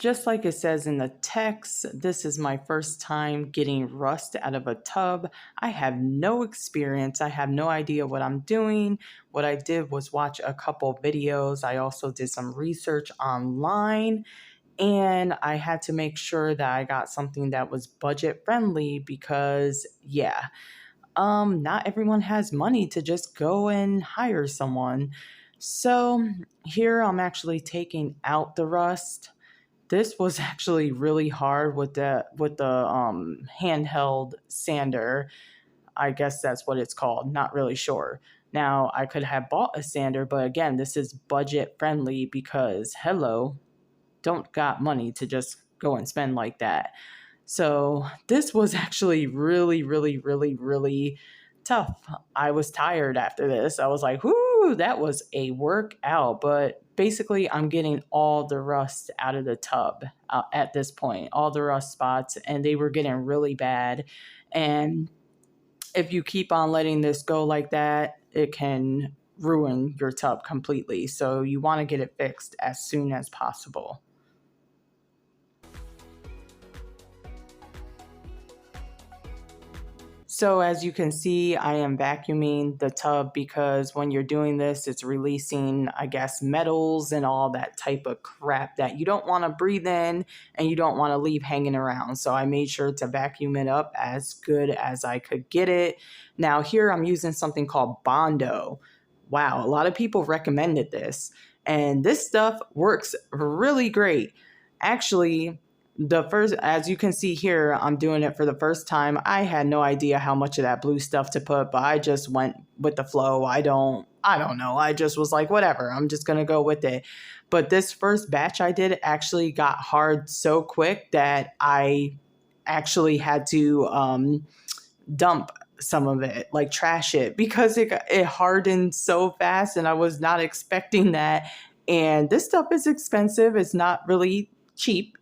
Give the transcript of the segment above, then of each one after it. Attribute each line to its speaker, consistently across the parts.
Speaker 1: just like it says in the text, this is my first time getting rust out of a tub. I have no experience. I have no idea what I'm doing. What I did was watch a couple videos. I also did some research online, and I had to make sure that I got something that was budget friendly because, yeah, not everyone has money to just go and hire someone. So here I'm actually taking out the rust. This was actually really hard with the handheld sander. I guess that's what it's called. Not really sure. Now I could have bought a sander, but again, this is budget friendly because hello, don't got money to just go and spend like that. So this was actually really, really, really, really tough. I was tired after this. I was like, whoo, that was a workout. But basically, I'm getting all the rust out of the tub at this point, all the rust spots, and they were getting really bad. And if you keep on letting this go like that, it can ruin your tub completely. So you want to get it fixed as soon as possible. So as you can see, I am vacuuming the tub because when you're doing this, it's releasing, I guess, metals and all that type of crap that you don't want to breathe in and you don't want to leave hanging around. So I made sure to vacuum it up as good as I could get it. Now here I'm using something called Bondo. Wow, a lot of people recommended this. And this stuff works really great. Actually, as you can see here, I'm doing it for the first time. I had no idea how much of that blue stuff to put, but I just went with the flow. I don't know. I just was like, whatever, I'm just going to go with it. But this first batch I did actually got hard so quick that I actually had to dump some of it, like trash it, because it hardened so fast and I was not expecting that. And this stuff is expensive. It's not really cheap,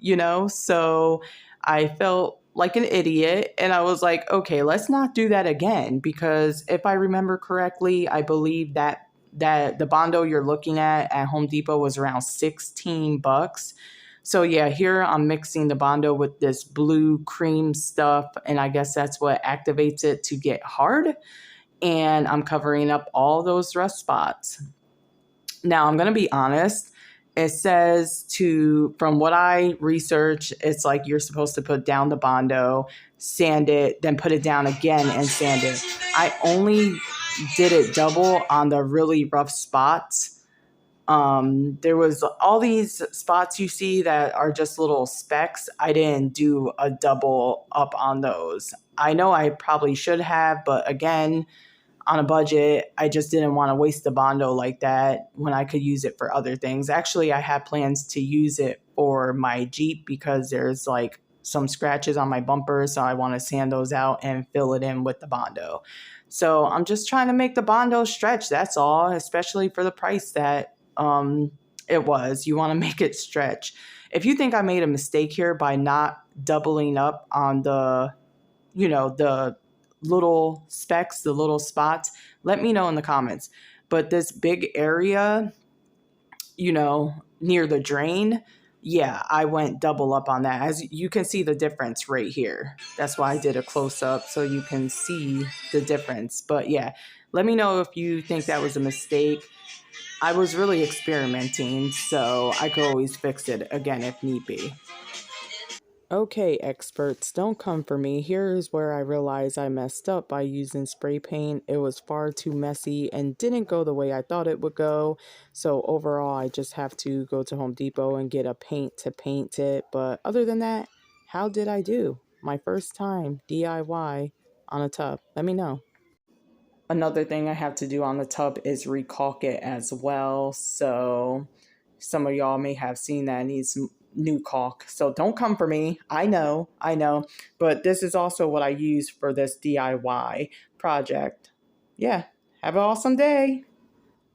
Speaker 1: so I felt like an idiot and I was like, okay, let's not do that again, because if I remember correctly, I believe that the Bondo you're looking at Home Depot was around $16. So yeah, here I'm mixing the Bondo with this blue cream stuff, and I guess that's what activates it to get hard, and I'm covering up all those rust spots. Now I'm going to be honest, it says from what I researched, it's like you're supposed to put down the Bondo, sand it, then put it down again and sand it. I only did it double on the really rough spots. There was all these spots you see that are just little specks. I didn't do a double up on those. I know I probably should have, but again, on a budget, I just didn't want to waste the Bondo like that when I could use it for other things. Actually, I had plans to use it for my Jeep because there's like some scratches on my bumper, so I want to sand those out and fill it in with the Bondo. So I'm just trying to make the Bondo stretch, that's all, especially for the price that it was. You want to make it stretch. If you think I made a mistake here by not doubling up on the little specks, the little spots, let me know in the comments. But this big area, near the drain, yeah, I went double up on that. As you can see the difference right here. That's why I did a close up so you can see the difference. But yeah, let me know if you think that was a mistake. I was really experimenting, so I could always fix it again if need be. Okay, experts, don't come for me. Here's where I realized I messed up by using spray paint. It was far too messy and didn't go the way I thought it would go. So overall, I just have to go to Home Depot and get a paint to paint it. But other than that, how did I do? My first time DIY on a tub. Let me know. Another thing I have to do on the tub is recaulk it as well. So some of y'all may have seen that it needs new caulk. So don't come for me. I know. But this is also what I use for this DIY project. Yeah, have an awesome day.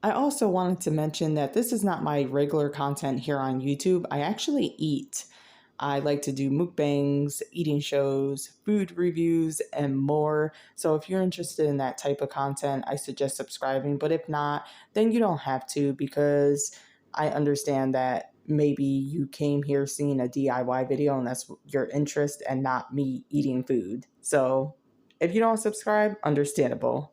Speaker 1: I also wanted to mention that this is not my regular content here on YouTube. I actually eat. I like to do mukbangs, eating shows, food reviews, and more. So if you're interested in that type of content, I suggest subscribing. But if not, then you don't have to, because I understand that maybe you came here seeing a DIY video and that's your interest and not me eating food. So if you don't subscribe, understandable.